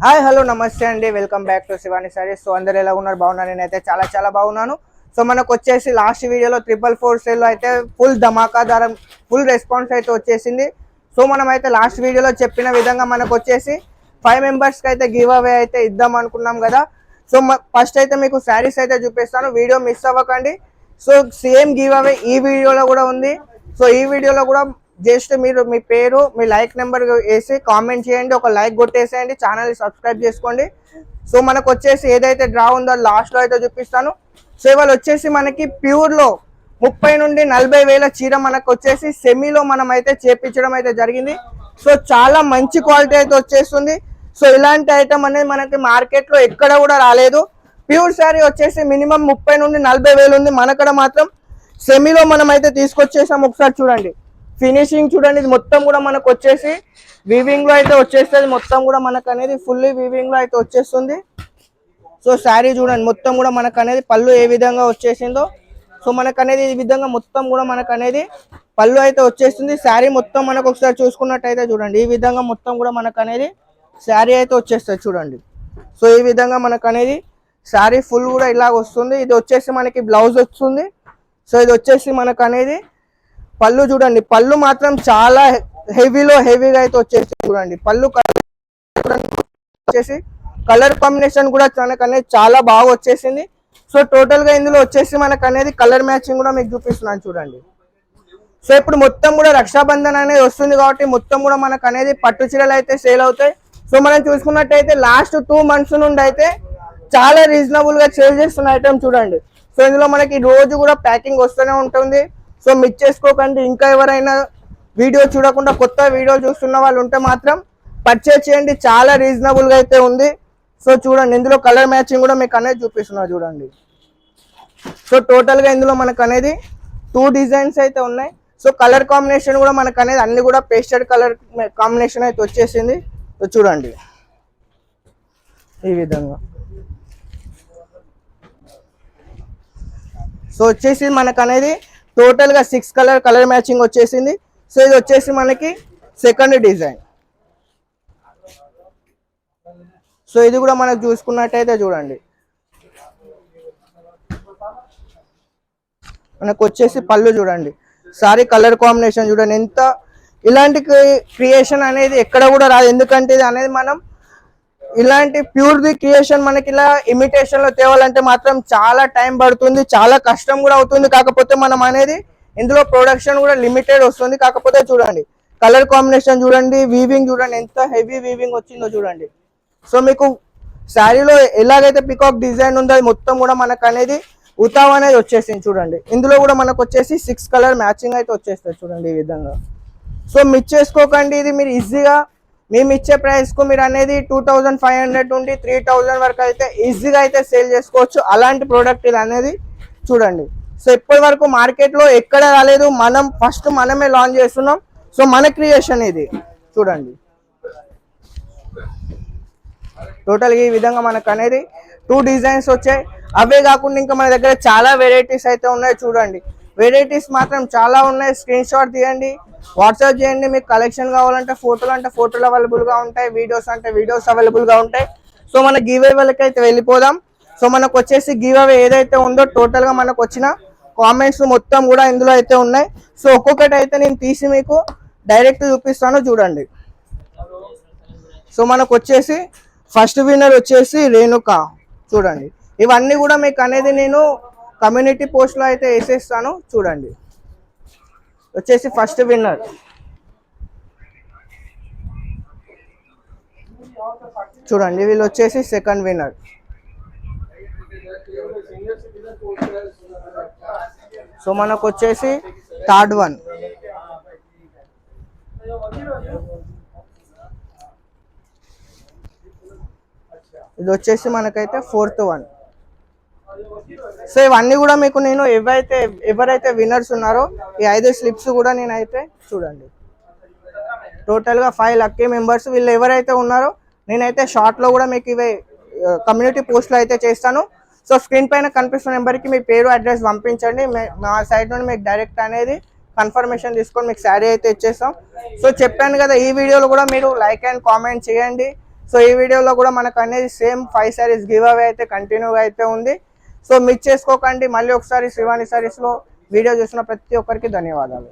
Hi hello నమస్తే అండి, welcome back to Shivani saris. So అందరు ఎలా ఉన్నారు? బాగున్నారు? నేనైతే చాలా బాగున్నాను. సో మనకు వచ్చేసి లాస్ట్ వీడియోలో 444 సేల్లో అయితే ఫుల్ ధమాకాదారం ఫుల్ రెస్పాన్స్ అయితే వచ్చేసింది. సో మనం అయితే లాస్ట్ వీడియోలో చెప్పిన విధంగా మనకు వచ్చేసి 5 మెంబర్స్కి అయితే గివ్ అవే అయితే ఇద్దాం అనుకున్నాం కదా. సో ఫస్ట్ అయితే మీకు శారీస్ అయితే చూపిస్తాను, వీడియో మిస్ అవ్వకండి. సో సేమ్ గివ్ అవే ఈ వీడియోలో కూడా ఉంది. సో ఈ వీడియోలో కూడా జస్ట్ మీరు మీ పేరు, మీ లైక్ నెంబర్ వేసి కామెంట్ చేయండి, ఒక లైక్ కొట్టేసేయండి, ఛానల్ సబ్స్క్రైబ్ చేసుకోండి. సో మనకు వచ్చేసి ఏదైతే డ్రా ఉందో లాస్ట్లో అయితే చూపిస్తాను. సో ఇవాళ వచ్చేసి మనకి ప్యూర్లో 30 నుండి 40 వేల చీర మనకు వచ్చేసి సెమీలో మనం అయితే చేపించడం అయితే జరిగింది. సో చాలా మంచి క్వాలిటీ అయితే వచ్చేస్తుంది. సో ఇలాంటి ఐటమ్ అనేది మనకి మార్కెట్లో ఎక్కడ కూడా రాలేదు. ప్యూర్ శారీ వచ్చేసి మినిమం 30 నుండి 40 వేలు ఉంది, మనకడ మాత్రం సెమీలో మనం అయితే తీసుకొచ్చేసాం. ఒకసారి చూడండి ఫినిషింగ్ చూడండి, ఇది మొత్తం కూడా మనకు వచ్చేసి వీవింగ్ లో అయితే వచ్చేస్తుంది. మొత్తం కూడా మనకు అనేది ఫుల్లీ వీవింగ్ లో అయితే వచ్చేస్తుంది. సో శారీ చూడండి మొత్తం కూడా మనకు అనేది పళ్ళు ఏ విధంగా వచ్చేసిందో. సో మనకు అనేది ఈ విధంగా మొత్తం కూడా మనకు అనేది పళ్ళు అయితే వచ్చేస్తుంది. శారీ మొత్తం మనకు ఒకసారి చూసుకున్నట్టయితే చూడండి ఈ విధంగా మొత్తం కూడా మనకు అనేది శారీ అయితే వచ్చేస్తుంది చూడండి. సో ఈ విధంగా మనకు అనేది శారీ ఫుల్ కూడా ఇలాగ వస్తుంది. ఇది వచ్చేసి మనకి బ్లౌజ్ వస్తుంది. సో ఇది వచ్చేసి మనకు అనేది పళ్ళు చూడండి, పళ్ళు మాత్రం చాలా హెవీగా అయితే వచ్చేసి చూడండి. పళ్ళు వచ్చేసి కలర్ కాంబినేషన్ కూడా మనకు అనేది చాలా బాగా వచ్చేసింది. సో టోటల్ గా ఇందులో వచ్చేసి మనకు అనేది కలర్ మ్యాచింగ్ కూడా మీకు చూపిస్తున్నాను చూడండి. సో ఇప్పుడు మొత్తం కూడా రక్షాబంధన్ అనేది వస్తుంది కాబట్టి మొత్తం కూడా మనకు అనేది పట్టు చీరలు అయితే సేల్ అవుతాయి. సో మనం చూసుకున్నట్టయితే లాస్ట్ 2 months నుండి అయితే చాలా రీజనబుల్ గా సేల్ చేస్తున్న ఐటమ్ చూడండి. సో ఇందులో మనకి రోజు కూడా ప్యాకింగ్ వస్తూనే ఉంటుంది. సో మిస్ చేసుకోకండి. ఇంకా ఎవరైనా వీడియో చూడకుండా కొత్త వీడియో చూస్తున్న వాళ్ళు ఉంటే మాత్రం పర్చేజ్ చేయండి, చాలా రీజనబుల్ గా అయితే ఉంది. సో చూడండి ఇందులో కలర్ మ్యాచింగ్ కూడా మీకు అనేది చూపిస్తున్నా చూడండి. సో టోటల్ గా ఇందులో మనకు అనేది 2 డిజైన్స్ అయితే ఉన్నాయి. సో కలర్ కాంబినేషన్ కూడా మనకు అనేది అన్ని కూడా పేస్టెడ్ కలర్ కాంబినేషన్ అయితే వచ్చేసింది. సో చూడండి ఈ విధంగా. సో వచ్చేసి మనకు అనేది టోటల్ గా 6 కలర్ మ్యాచింగ్ వచ్చేసింది. సో ఇది వచ్చేసి మనకి సెకండ్ డిజైన్. సో ఇది కూడా మనకు చూసుకున్నట్టయితే చూడండి మనకు వచ్చేసి పళ్ళు చూడండి, సారీ కలర్ కాంబినేషన్ చూడండి ఎంత ఇలాంటి క్రియేషన్ అనేది ఎక్కడ కూడా రాదు. ఎందుకంటే ఇది అనేది మనం ఇలాంటి ప్యూర్ ది క్రియేషన్ మనకి ఇలా ఇమిటేషన్ లో తేవాలంటే మాత్రం చాలా టైం పడుతుంది, చాలా కష్టం కూడా అవుతుంది. కాకపోతే మనం అనేది ఇందులో ప్రొడక్షన్ కూడా లిమిటెడ్ వస్తుంది. కాకపోతే చూడండి కలర్ కాంబినేషన్ చూడండి, వీవింగ్ చూడండి ఎంత హెవీ వీవింగ్ వచ్చిందో చూడండి. సో మీకు శారీలో ఎలాగైతే పికాక్ డిజైన్ ఉందో అది మొత్తం కూడా మనకు అనేది ఉతావ్ అనేది వచ్చేసింది చూడండి. ఇందులో కూడా మనకు వచ్చేసి 6 కలర్ మ్యాచింగ్ అయితే వచ్చేస్తుంది చూడండి ఈ విధంగా. సో మిస్ చేసుకోకండి, ఇది మీరు ఈజీగా మేము ఇచ్చే ప్రైస్ కు మీరు అనేది 2500 నుండి 3000 వరకు అయితే ఈజీగా అయితే సేల్ చేసుకోవచ్చు. అలాంటి ప్రోడక్ట్ ఇది అనేది చూడండి. సో ఇప్పటి వరకు మార్కెట్ లో ఎక్కడ రాలేదు, మనం ఫస్ట్ మనమే లాంచ్ చేస్తున్నాం. సో మన క్రియేషన్ ఇది చూడండి. టోటల్ ఈ విధంగా మనకు అనేది 2 డిజైన్స్ వచ్చాయి. అవే కాకుండా ఇంకా మన దగ్గర చాలా వెరైటీస్ అయితే ఉన్నాయి చూడండి. వెరైటీస్ మాత్రం చాలా ఉన్నాయి. స్క్రీన్ షాట్ తీయండి, వాట్సాప్ చేయండి. మీకు కలెక్షన్ కావాలంటే ఫోటోలు అంటే ఫోటోలు అవైలబుల్ గా ఉంటాయి, వీడియోస్ అంటే వీడియోస్ అవైలబుల్ గా ఉంటాయి. సో మన గివ్ అవేలకి అయితే వెళ్ళిపోదాం. సో మనకు వచ్చేసి గివ్ అవే ఏదైతే ఉందో టోటల్ గా మనకు వచ్చిన కామెంట్స్ మొత్తం కూడా ఇందులో అయితే ఉన్నాయి. సో ఒక్కొక్కటి అయితే నేను తీసి మీకు డైరెక్ట్ చూపిస్తాను చూడండి. సో మనకు వచ్చేసి ఫస్ట్ విన్నర్ వచ్చేసి రేణుక చూడండి. ఇవన్నీ కూడా మీకు అనేది నేను కమ్యూనిటీ పోస్ట్ లో అయితే వేసేస్తాను చూడండి. వచ్చేసి ఫస్ట్ విన్నర్ చూడండి, వీళ్ళు వచ్చేసి సెకండ్ విన్నర్. సో మనకు వచ్చేసి థర్డ్ వన్. ఇది వచ్చేసి మనకైతే ఫోర్త్ వన్. సో ఇవన్నీ కూడా మీకు నేను ఎవరైతే విన్నర్స్ ఉన్నారో ఈ 5 స్లిప్స్ కూడా నేనైతే చూడండి టోటల్ గా 5 లక్కీ మెంబర్స్ వీళ్ళు ఎవరైతే ఉన్నారో నేనైతే షార్ట్ లో కూడా మీకు ఇవే కమ్యూనిటీ పోస్ట్ లో అయితే చేస్తాను. సో స్క్రీన్ పైన కనిపిస్తున్న నెంబర్కి మీ పేరు అడ్రస్ పంపించండి. మా సైడ్ నుండి మీకు డైరెక్ట్ అనేది కన్ఫర్మేషన్ తీసుకొని మీకు శారీ అయితే ఇచ్చేస్తాం. సో చెప్పాను కదా ఈ వీడియోలో కూడా మీరు లైక్ అండ్ కామెంట్ చేయండి. సో ఈ వీడియోలో కూడా మనకు అనేది సేమ్ 5 సారీస్ గివ్ అవే అయితే కంటిన్యూగా అయితే ఉంది. సో మిస్ చేసుకోకండి. మళ్ళీ ఒకసారి శివాని సారీస్లో వీడియో చూసిన ప్రతి ఒక్కరికి ధన్యవాదాలు.